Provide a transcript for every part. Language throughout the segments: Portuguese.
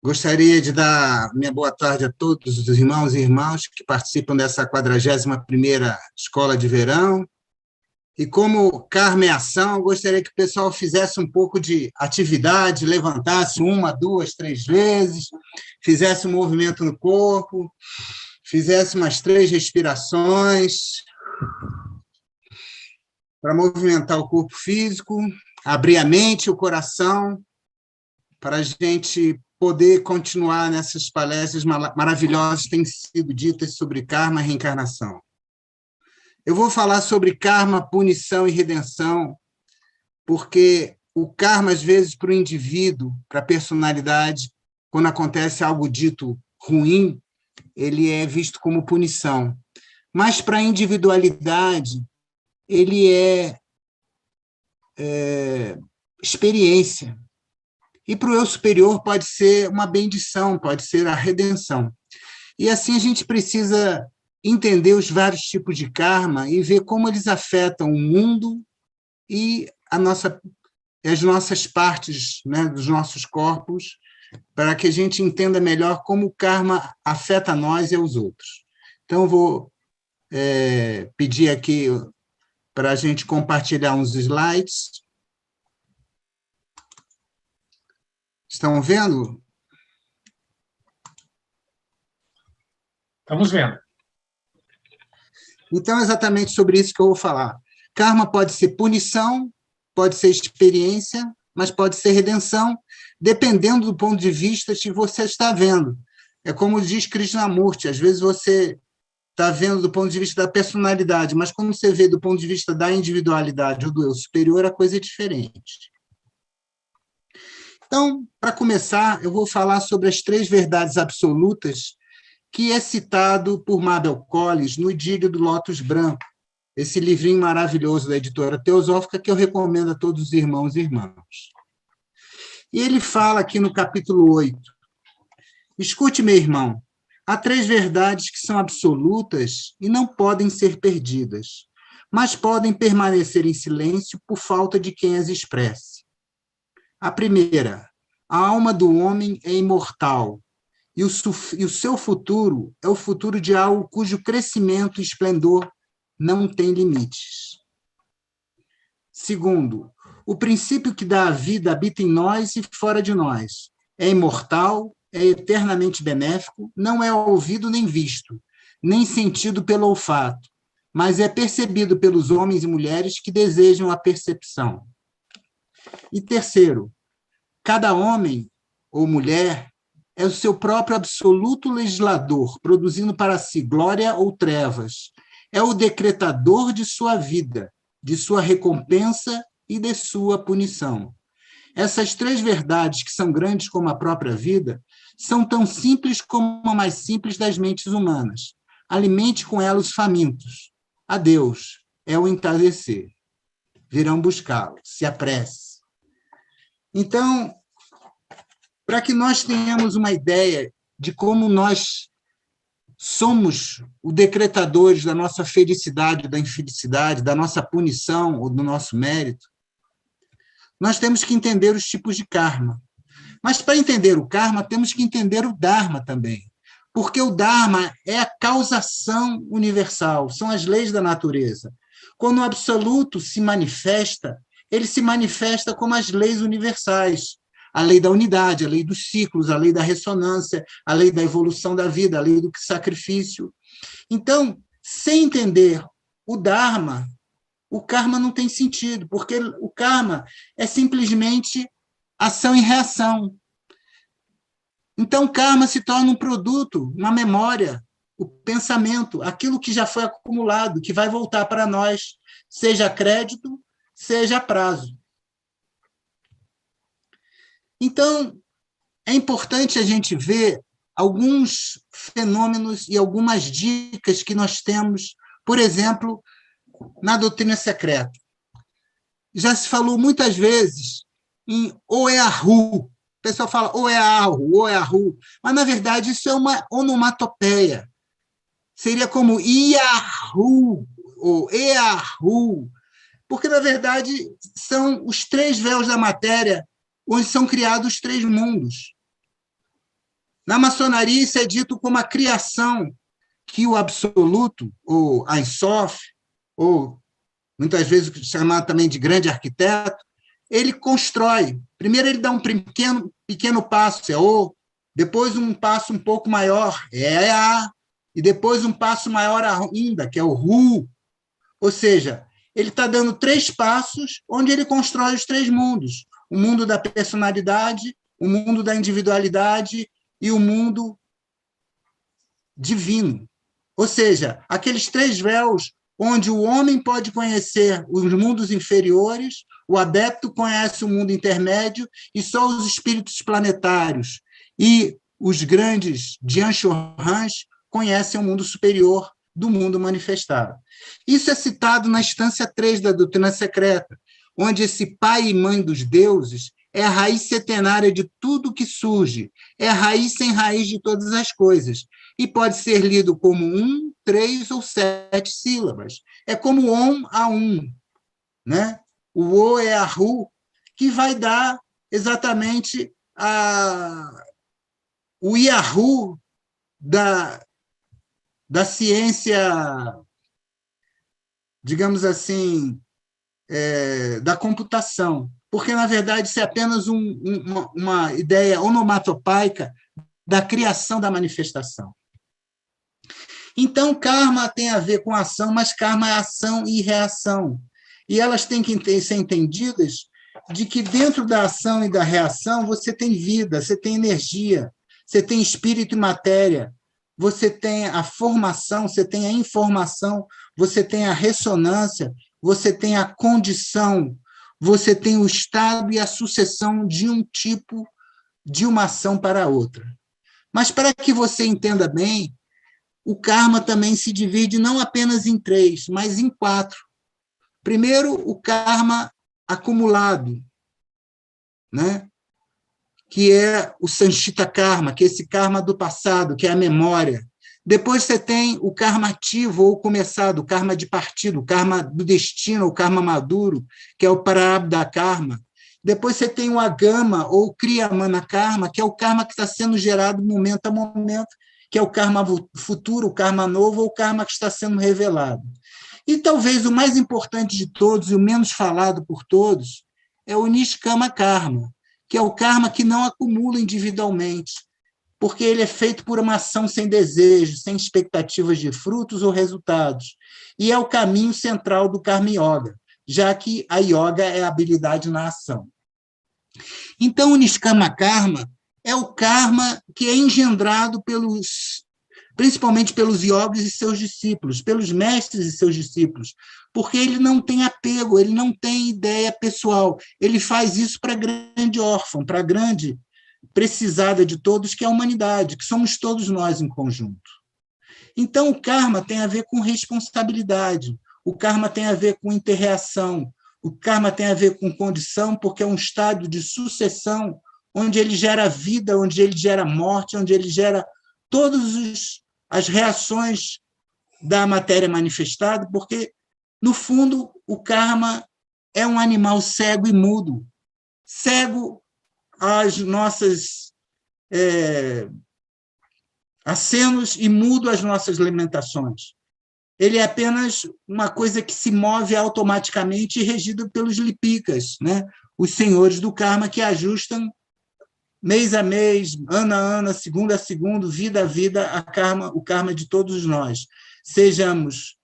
Gostaria de dar minha boa tarde a todos os irmãos e irmãs que participam dessa 41ª Escola de Verão. E como Karma é ação, gostaria que o pessoal fizesse um pouco de atividade, levantasse 1, 2, 3 vezes, fizesse um movimento no corpo, fizesse umas 3 respirações para movimentar o corpo físico, abrir a mente e o coração, para a gente poder continuar nessas palestras maravilhosas que têm sido ditas sobre karma e reencarnação. Eu vou falar sobre karma, punição e redenção, porque o karma, às vezes, para o indivíduo, para a personalidade, quando acontece algo dito ruim, ele é visto como punição. Mas, para a individualidade, ele é experiência. E para o eu superior pode ser uma bendição, pode ser a redenção. E assim a gente precisa entender os vários tipos de karma e ver como eles afetam o mundo e as nossas partes, né, dos nossos corpos, para que a gente entenda melhor como o karma afeta nós e aos outros. Então, eu vou pedir aqui para a gente compartilhar uns slides. Estão vendo? Estamos vendo. Então, é exatamente sobre isso que eu vou falar. Karma pode ser punição, pode ser experiência, mas pode ser redenção, dependendo do ponto de vista que você está vendo. É como diz Krishnamurti, às vezes você está vendo do ponto de vista da personalidade, mas quando você vê do ponto de vista da individualidade ou do eu superior, a coisa é diferente. Então, para começar, eu vou falar sobre as 3 verdades absolutas que é citado por Mabel Collis no Idílio do Lótus Branco, esse livrinho maravilhoso da editora Teosófica que eu recomendo a todos os irmãos e irmãs. E ele fala aqui no capítulo 8, escute, meu irmão, há 3 verdades que são absolutas e não podem ser perdidas, mas podem permanecer em silêncio por falta de quem as expresse. A primeira, a alma do homem é imortal, e o seu futuro é o futuro de algo cujo crescimento e esplendor não tem limites. Segundo, o princípio que dá a vida habita em nós e fora de nós. É imortal, é eternamente benéfico, não é ouvido nem visto, nem sentido pelo olfato, mas é percebido pelos homens e mulheres que desejam a percepção. E terceiro, cada homem ou mulher é o seu próprio absoluto legislador, produzindo para si glória ou trevas. É o decretador de sua vida, de sua recompensa e de sua punição. Essas 3 verdades, que são grandes como a própria vida, são tão simples como a mais simples das mentes humanas. Alimente com elas os famintos. Adeus, é o entardecer. Virão buscá-lo, se apresse. Então, para que nós tenhamos uma ideia de como nós somos os decretadores da nossa felicidade, da infelicidade, da nossa punição ou do nosso mérito, nós temos que entender os tipos de karma. Mas, para entender o karma, temos que entender o dharma também, porque o dharma é a causação universal, são as leis da natureza. Quando o absoluto se manifesta, ele se manifesta como as leis universais, a lei da unidade, a lei dos ciclos, a lei da ressonância, a lei da evolução da vida, a lei do sacrifício. Então, sem entender o Dharma, o karma não tem sentido, porque o karma é simplesmente ação e reação. Então, o karma se torna um produto, uma memória, o pensamento, aquilo que já foi acumulado, que vai voltar para nós, seja crédito, seja prazo. Então, é importante a gente ver alguns fenômenos e algumas dicas que nós temos, por exemplo, na doutrina secreta. Já se falou muitas vezes em Oeahu. O pessoal fala Oeahu, Oeahu, mas, na verdade, isso é uma onomatopeia. Seria como Iahu ou Eahu, porque, na verdade, são os 3 véus da matéria onde são criados os 3 mundos. Na maçonaria, isso é dito como a criação que o absoluto, ou Ein Sof, ou muitas vezes chamado também de grande arquiteto, ele constrói. Primeiro ele dá um pequeno passo, é O, depois um passo um pouco maior, é A, e depois um passo maior ainda, que é o Ru. Ou seja, ele está dando 3 passos onde ele constrói os 3 mundos: o mundo da personalidade, o mundo da individualidade e o mundo divino. Ou seja, aqueles 3 véus onde o homem pode conhecer os mundos inferiores, o adepto conhece o mundo intermédio, e só os espíritos planetários e os grandes Jian-Shorans conhecem o mundo superior do mundo manifestado. Isso é citado na instância 3 da doutrina secreta, onde esse pai e mãe dos deuses é a raiz setenária de tudo que surge, é a raiz sem raiz de todas as coisas, e pode ser lido como 1, 3 ou 7 sílabas. É como Om a né? O O é a Ru, que vai dar exatamente o Yahoo da ciência, digamos assim, da computação, porque, na verdade, isso é apenas uma ideia onomatopaica da criação da manifestação. Então, karma tem a ver com ação, mas karma é ação e reação. E elas têm que ser entendidas de que dentro da ação e da reação você tem vida, você tem energia, você tem espírito e matéria, você tem a formação, você tem a informação, você tem a ressonância, você tem a condição, você tem o estado e a sucessão de um tipo de uma ação para outra. Mas para que você entenda bem, o karma também se divide não apenas em 3, mas em 4. Primeiro, o karma acumulado, né? Que é o Sanchita Karma, que é esse karma do passado, que é a memória. Depois você tem o karma ativo ou começado, o karma de partido, o karma do destino, o karma maduro, que é o Prarabdha Karma. Depois você tem o Agama ou Kriyamana Karma, que é o karma que está sendo gerado momento a momento, que é o karma futuro, o karma novo ou o karma que está sendo revelado. E talvez o mais importante de todos e o menos falado por todos é o Nishkama Karma, que é o karma que não acumula individualmente, porque ele é feito por uma ação sem desejo, sem expectativas de frutos ou resultados, e é o caminho central do Karma Yoga, já que a yoga é a habilidade na ação. Então, o Nishkama Karma é o karma que é engendrado principalmente pelos yogis e seus discípulos, pelos mestres e seus discípulos, porque ele não tem apego, ele não tem ideia pessoal, ele faz isso para a grande órfã, para a grande precisada de todos, que é a humanidade, que somos todos nós em conjunto. Então, o karma tem a ver com responsabilidade, o karma tem a ver com interreação, o karma tem a ver com condição, porque é um estado de sucessão, onde ele gera vida, onde ele gera morte, onde ele gera todas as reações da matéria manifestada, porque, no fundo, o karma é um animal cego e mudo, cego às nossas acenos e mudo às nossas lamentações. Ele é apenas uma coisa que se move automaticamente e regido pelos lipikas, né? Os senhores do karma que ajustam mês a mês, ano a ano, segundo a segundo, vida a vida, o karma de todos nós. Sejamos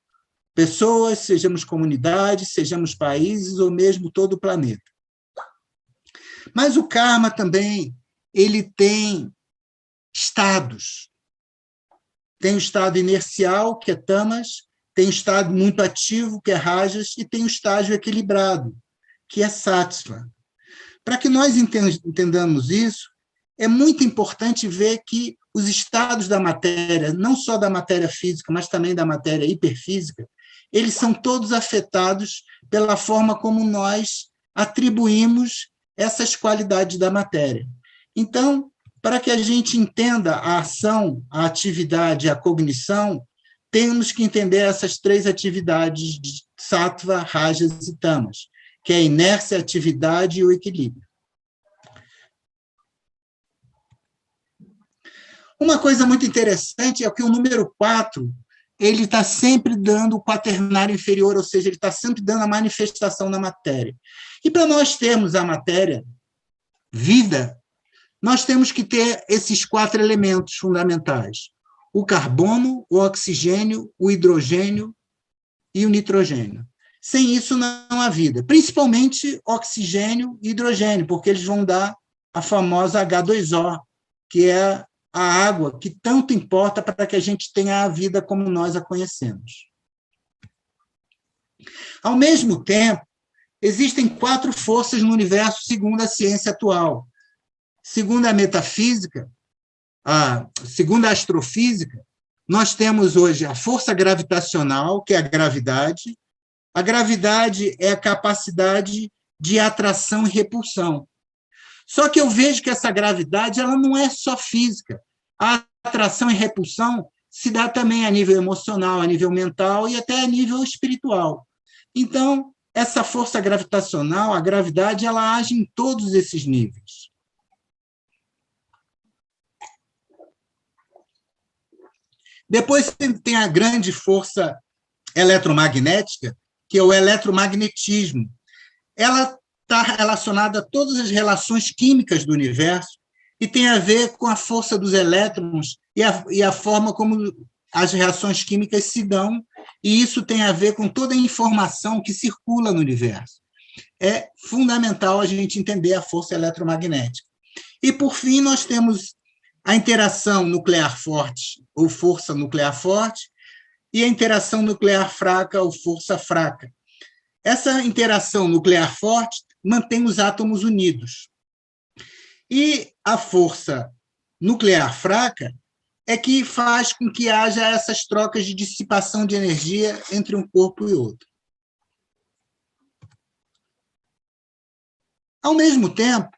pessoas, sejamos comunidades, sejamos países ou mesmo todo o planeta. Mas o karma também ele tem estados. Tem o estado inercial, que é tamas, tem o estado muito ativo, que é rajas, e tem o estágio equilibrado, que é sattva. Para que nós entendamos isso, é muito importante ver que os estados da matéria, não só da matéria física, mas também da matéria hiperfísica, eles são todos afetados pela forma como nós atribuímos essas qualidades da matéria. Então, para que a gente entenda a ação, a atividade e a cognição, temos que entender essas 3 atividades de sattva, rajas e tamas, que é a inércia, a atividade e o equilíbrio. Uma coisa muito interessante é que o número 4 ele está sempre dando o quaternário inferior, ou seja, ele está sempre dando a manifestação da matéria. E para nós termos a matéria, vida, nós temos que ter esses 4 elementos fundamentais: o carbono, o oxigênio, o hidrogênio e o nitrogênio. Sem isso não há vida, principalmente oxigênio e hidrogênio, porque eles vão dar a famosa H2O, que é a água que tanto importa para que a gente tenha a vida como nós a conhecemos. Ao mesmo tempo, existem 4 forças no universo segundo a ciência atual. Segundo a metafísica, segundo a astrofísica, nós temos hoje a força gravitacional, que é a gravidade. A gravidade é a capacidade de atração e repulsão. Só que eu vejo que essa gravidade ela não é só física. A atração e repulsão se dá também a nível emocional, a nível mental e até a nível espiritual. Então, essa força gravitacional, a gravidade, ela age em todos esses níveis. Depois tem a grande força eletromagnética, que é o eletromagnetismo. Ela está relacionada a todas as relações químicas do universo e tem a ver com a força dos elétrons e a forma como as reações químicas se dão, e isso tem a ver com toda a informação que circula no universo. É fundamental a gente entender a força eletromagnética. E, por fim, nós temos a interação nuclear forte, ou força nuclear forte, e a interação nuclear fraca, ou força fraca. Essa interação nuclear forte mantém os átomos unidos. E a força nuclear fraca é que faz com que haja essas trocas de dissipação de energia entre um corpo e outro. Ao mesmo tempo,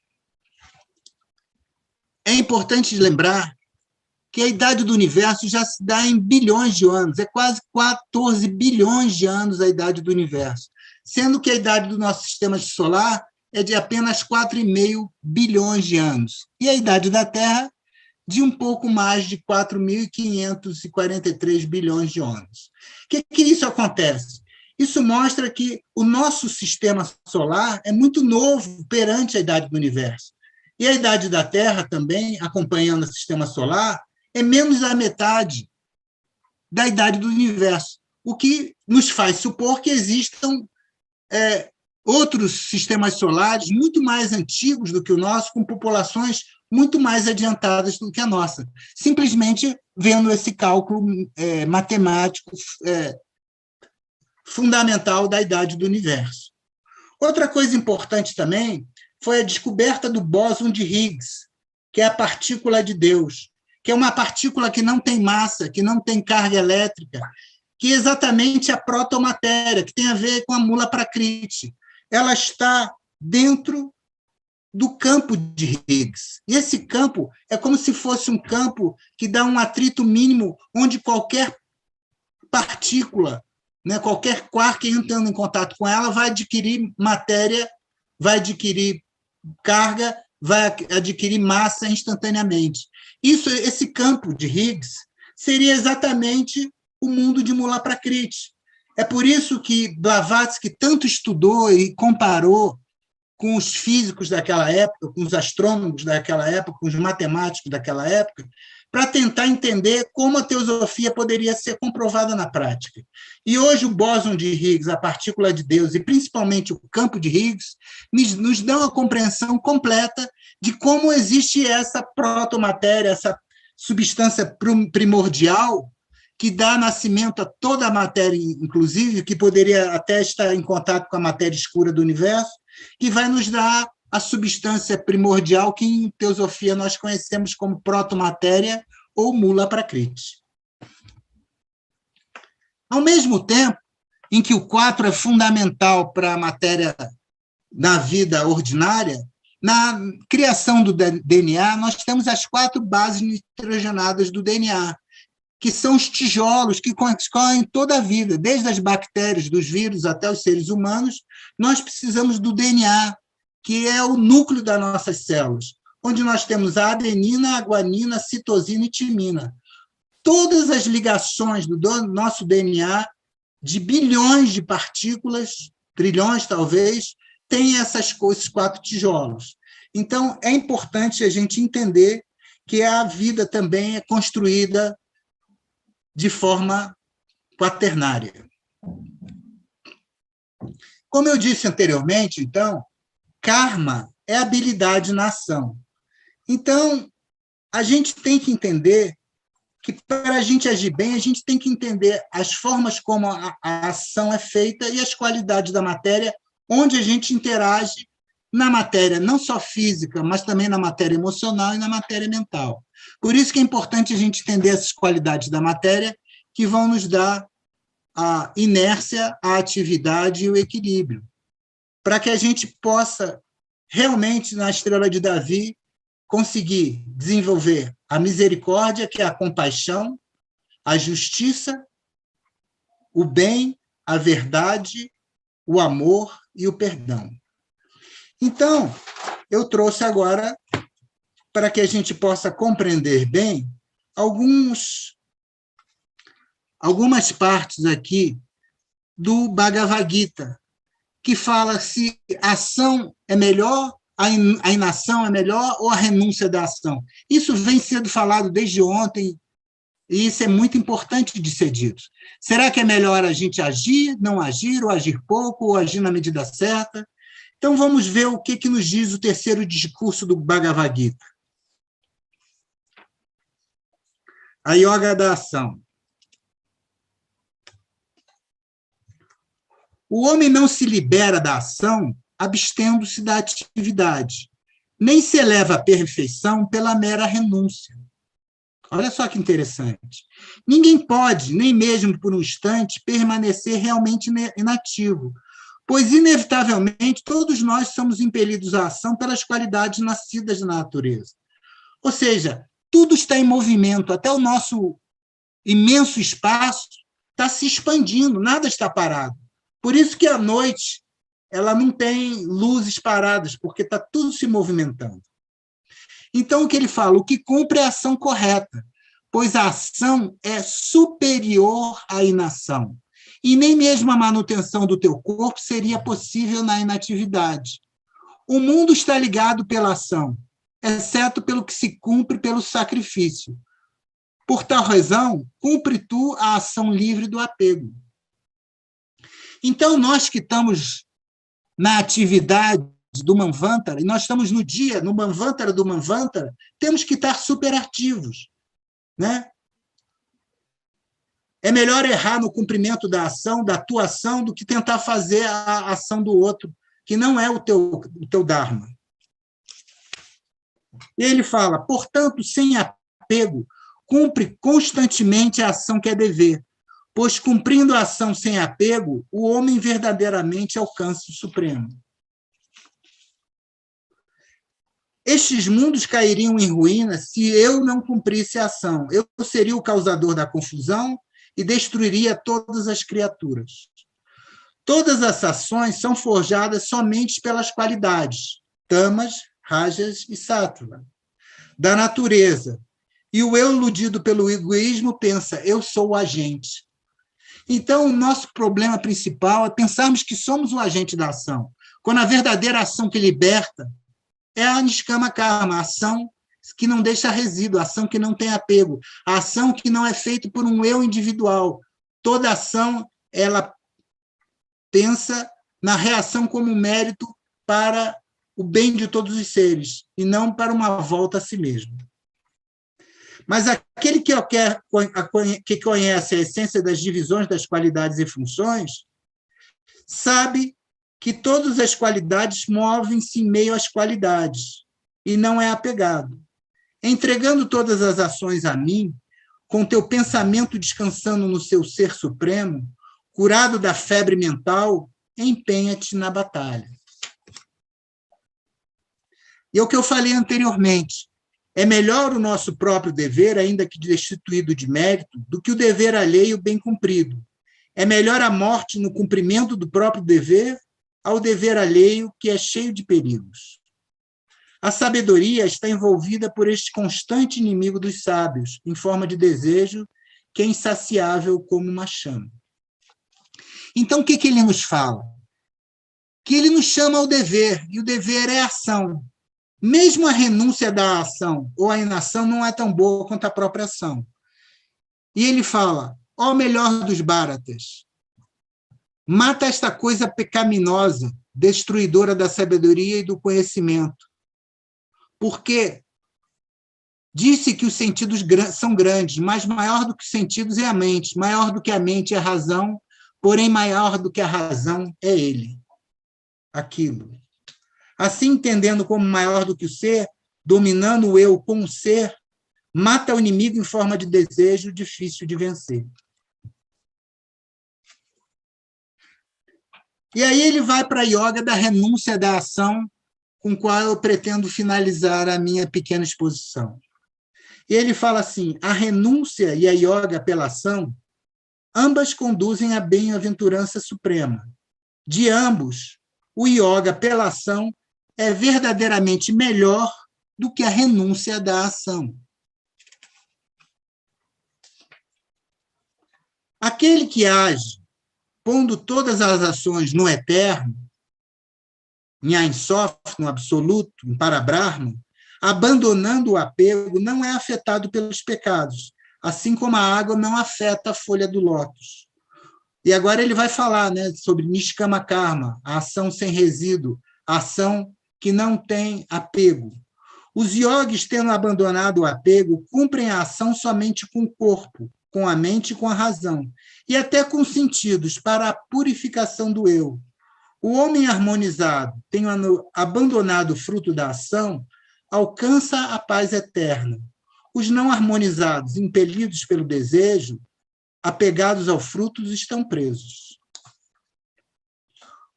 é importante lembrar que a idade do universo já se dá em bilhões de anos, é quase 14 bilhões de anos a idade do universo, sendo que a idade do nosso sistema solar é de apenas 4,5 bilhões de anos, e a idade da Terra de um pouco mais de 4.543 bilhões de anos. O que isso acontece? Isso mostra que o nosso sistema solar é muito novo perante a idade do universo. E a idade da Terra também, acompanhando o sistema solar, é menos da metade da idade do universo, o que nos faz supor que existam outros sistemas solares muito mais antigos do que o nosso, com populações muito mais adiantadas do que a nossa, simplesmente vendo esse cálculo matemático fundamental da idade do universo. Outra coisa importante também foi a descoberta do bóson de Higgs, que é a partícula de Deus, que é uma partícula que não tem massa, que não tem carga elétrica, que é exatamente a protomatéria, que tem a ver com a mula Prakriti. Ela está dentro do campo de Higgs. E esse campo é como se fosse um campo que dá um atrito mínimo, onde qualquer partícula, qualquer quark entrando em contato com ela vai adquirir matéria, vai adquirir carga, vai adquirir massa instantaneamente. Esse campo de Higgs seria exatamente o mundo de Mula Prakriti. É por isso que Blavatsky tanto estudou e comparou com os físicos daquela época, com os astrônomos daquela época, com os matemáticos daquela época, para tentar entender como a teosofia poderia ser comprovada na prática. E hoje o bóson de Higgs, a partícula de Deus, e principalmente o campo de Higgs, nos dão a compreensão completa de como existe essa protomatéria, essa substância primordial que dá nascimento a toda a matéria, inclusive, que poderia até estar em contato com a matéria escura do universo, que vai nos dar a substância primordial que em teosofia nós conhecemos como protomatéria ou Mula Prakriti. Ao mesmo tempo em que o 4 é fundamental para a matéria da vida ordinária, na criação do DNA, nós temos as 4 bases nitrogenadas do DNA, que são os tijolos que constituem toda a vida, desde as bactérias, dos vírus até os seres humanos. Nós precisamos do DNA, que é o núcleo das nossas células. onde nós temos a adenina, a guanina, a citosina e timina. Todas as ligações do nosso DNA, de bilhões de partículas, trilhões talvez, têm esses 4 tijolos. Então, é importante a gente entender que a vida também é construída de forma quaternária. Como eu disse anteriormente, então, karma é habilidade na ação. Então, a gente tem que entender que, para a gente agir bem, a gente tem que entender as formas como a ação é feita e as qualidades da matéria, onde a gente interage na matéria, não só física, mas também na matéria emocional e na matéria mental. Por isso que é importante a gente entender essas qualidades da matéria que vão nos dar a inércia, a atividade e o equilíbrio, para que a gente possa, realmente, na estrela de Davi, conseguir desenvolver a misericórdia, que é a compaixão, a justiça, o bem, a verdade, o amor e o perdão. Então, eu trouxe agora, para que a gente possa compreender bem, algumas partes aqui do Bhagavad Gita, que fala se a ação é melhor, a inação é melhor ou a renúncia da ação. Isso vem sendo falado desde ontem, e isso é muito importante de ser dito. Será que é melhor a gente agir, não agir, ou agir pouco, ou agir na medida certa? Então, vamos ver o que nos diz o terceiro discurso do Bhagavad Gita. A yoga da ação. O homem não se libera da ação abstendo-se da atividade, nem se eleva à perfeição pela mera renúncia. Olha só que interessante. Ninguém pode, nem mesmo por um instante, permanecer realmente inativo, pois, inevitavelmente, todos nós somos impelidos à ação pelas qualidades nascidas na natureza. Ou seja, tudo está em movimento, até o nosso imenso espaço está se expandindo, nada está parado. Por isso que, à noite, ela não tem luzes paradas, porque está tudo se movimentando. Então, o que ele fala? O que cumpre é a ação correta, pois a ação é superior à inação. E nem mesmo a manutenção do teu corpo seria possível na inatividade. O mundo está ligado pela ação, exceto pelo que se cumpre pelo sacrifício. Por tal razão, cumpre tu a ação livre do apego. Então, nós que estamos na atividade do Manvantara, e nós estamos no dia, no Manvantara do Manvantara, temos que estar superativos, né? É melhor errar no cumprimento da ação, da tua ação, do que tentar fazer a ação do outro, que não é o teu Dharma. E ele fala, portanto, sem apego, cumpre constantemente a ação que é dever, pois, cumprindo a ação sem apego, o homem verdadeiramente alcança o Supremo. Estes mundos cairiam em ruína se eu não cumprisse a ação. Eu seria o causador da confusão e destruiria todas as criaturas. Todas as ações são forjadas somente pelas qualidades, tamas, rajas e sattva, da natureza. E o eu iludido pelo egoísmo pensa, eu sou o agente. Então, o nosso problema principal é pensarmos que somos o agente da ação, quando a verdadeira ação que liberta é a Niskama Karma, a ação que não deixa resíduo, a ação que não tem apego, a ação que não é feita por um eu individual. Toda ação, ela pensa na reação como mérito para o bem de todos os seres, e não para uma volta a si mesmo. Mas aquele que conhece a essência das divisões das qualidades e funções, sabe que todas as qualidades movem-se em meio às qualidades, e não é apegado. Entregando todas as ações a mim, com teu pensamento descansando no seu ser supremo, curado da febre mental, empenha-te na batalha. E é o que eu falei anteriormente, é melhor o nosso próprio dever, ainda que destituído de mérito, do que o dever alheio bem cumprido. É melhor a morte no cumprimento do próprio dever ao dever alheio, que é cheio de perigos. A sabedoria está envolvida por este constante inimigo dos sábios, em forma de desejo, que é insaciável como uma chama. Então, o que ele nos fala? Que ele nos chama ao dever, e o dever é a ação. Mesmo a renúncia da ação ou a inação não é tão boa quanto a própria ação. E ele fala, ó melhor dos Bharatas, mata esta coisa pecaminosa, destruidora da sabedoria e do conhecimento. Porque disse que os sentidos são grandes, mas maior do que os sentidos é a mente, maior do que a mente é a razão, porém maior do que a razão é ele, aquilo. Assim, entendendo como maior do que o ser, dominando o eu com o ser, mata o inimigo em forma de desejo difícil de vencer. E aí ele vai para a yoga da renúncia da ação, com a qual eu pretendo finalizar a minha pequena exposição. E ele fala assim, a renúncia e a yoga pela ação, ambas conduzem à bem-aventurança suprema. De ambos, o yoga pela ação é verdadeiramente melhor do que a renúncia da ação. Aquele que age, pondo todas as ações no eterno, em Ein Sof, no absoluto, em Parabrahma, abandonando o apego, não é afetado pelos pecados, assim como a água não afeta a folha do lótus. E agora ele vai falar, né, sobre Nishkama Karma, a ação sem resíduo, a ação que não tem apego. Os yogis, tendo abandonado o apego, cumprem a ação somente com o corpo, com a mente e com a razão, e até com os sentidos, para a purificação do eu. O homem harmonizado, tendo abandonado o fruto da ação, alcança a paz eterna. Os não harmonizados, impelidos pelo desejo, apegados ao fruto, estão presos.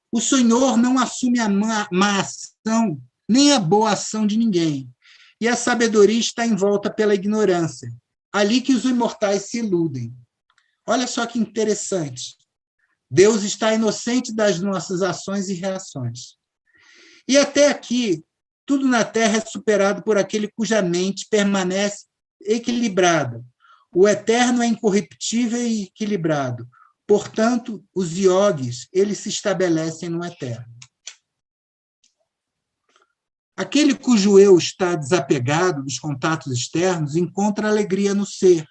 O Senhor não assume a má ação, nem a boa ação de ninguém. E a sabedoria está envolta pela ignorância. Ali que os imortais se iludem. Olha só que interessante. Deus está inocente das nossas ações e reações. E até aqui, tudo na Terra é superado por aquele cuja mente permanece equilibrada. O eterno é incorruptível e equilibrado. Portanto, os yogis, eles se estabelecem no eterno. Aquele cujo eu está desapegado dos contatos externos encontra alegria no ser.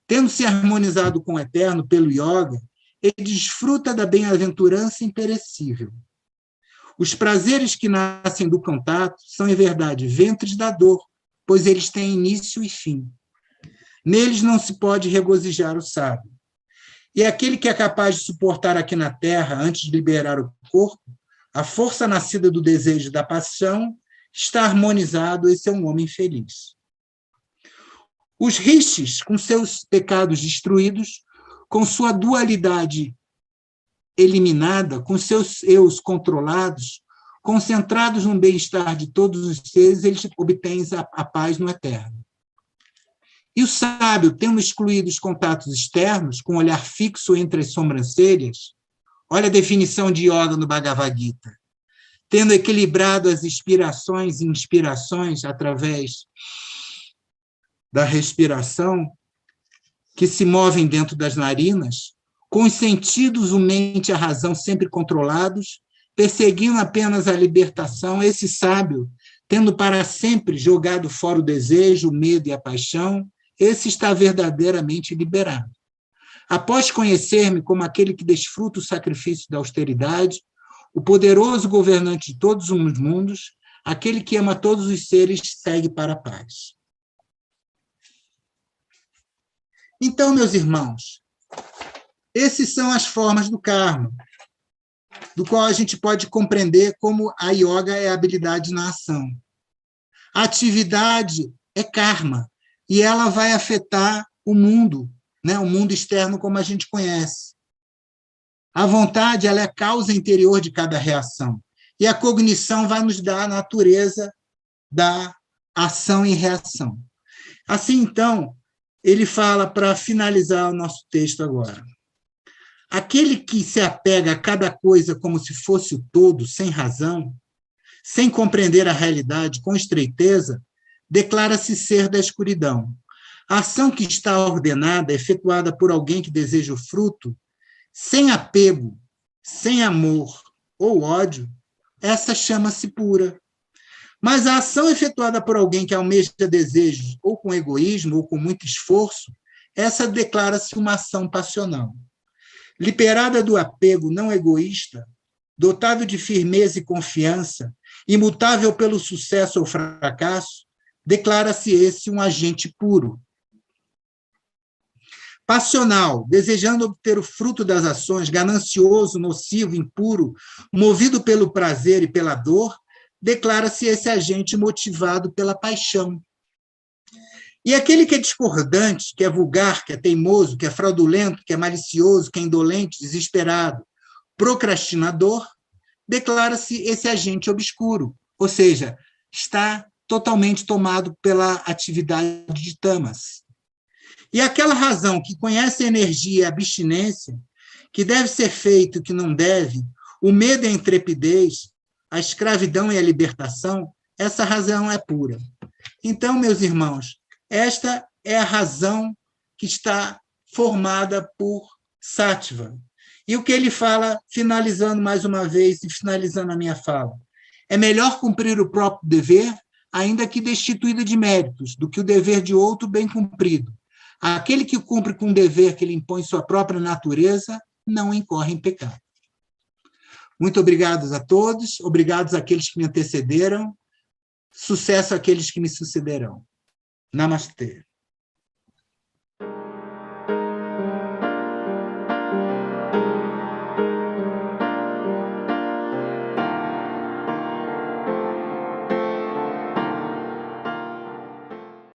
Tendo se harmonizado com o eterno pelo yoga, ele desfruta da bem-aventurança imperecível. Os prazeres que nascem do contato são, em verdade, ventres da dor, pois eles têm início e fim. Neles não se pode regozijar o sábio. E aquele que é capaz de suportar aqui na terra, antes de liberar o corpo, a força nascida do desejo e da paixão, está harmonizado, esse é um homem feliz. Os rishis, com seus pecados destruídos, com sua dualidade eliminada, com seus eus controlados, concentrados no bem-estar de todos os seres, eles obtêm a paz no eterno. E o sábio, tendo excluído os contatos externos, com o olhar fixo entre as sobrancelhas, olha a definição de yoga no Bhagavad Gita, tendo equilibrado as inspirações e inspirações através da respiração, que se movem dentro das narinas, com os sentidos, a mente e a razão sempre controlados, perseguindo apenas a libertação, esse sábio, tendo para sempre jogado fora o desejo, o medo e a paixão, esse está verdadeiramente liberado. Após conhecer-me como aquele que desfruta o sacrifício da austeridade, o poderoso governante de todos os mundos, aquele que ama todos os seres, segue para a paz. Então, meus irmãos, essas são as formas do karma, do qual a gente pode compreender como a yoga é a habilidade na ação. A atividade é karma, e ela vai afetar o mundo, né? O mundo externo como a gente conhece. A vontade, ela é a causa interior de cada reação, e a cognição vai nos dar a natureza da ação e reação. Assim, então, ele fala, para finalizar o nosso texto agora, aquele que se apega a cada coisa como se fosse o todo, sem razão, sem compreender a realidade com estreiteza, declara-se ser da escuridão. A ação que está ordenada, efetuada por alguém que deseja o fruto, sem apego, sem amor ou ódio, essa chama-se pura. Mas a ação efetuada por alguém que almeja desejos, ou com egoísmo, ou com muito esforço, essa declara-se uma ação passional. Liberada do apego não egoísta, dotado de firmeza e confiança, imutável pelo sucesso ou fracasso, declara-se esse um agente puro. Passional, desejando obter o fruto das ações, ganancioso, nocivo, impuro, movido pelo prazer e pela dor, declara-se esse agente motivado pela paixão. E aquele que é discordante, que é vulgar, que é teimoso, que é fraudulento, que é malicioso, que é indolente, desesperado, procrastinador, declara-se esse agente obscuro, ou seja, está totalmente tomado pela atividade de tamas. E aquela razão que conhece a energia e a abstinência, que deve ser feito e que não deve, o medo e a intrepidez, a escravidão e a libertação, essa razão é pura. Então, meus irmãos, esta é a razão que está formada por Sattva. E o que ele fala, finalizando mais uma vez e finalizando a minha fala, é melhor cumprir o próprio dever, ainda que destituído de méritos, do que o dever de outro bem cumprido. Aquele que cumpre com o dever que ele impõe sua própria natureza, não incorre em pecado. Muito obrigados a todos, obrigados àqueles que me antecederam, sucesso àqueles que me sucederão. Namastê.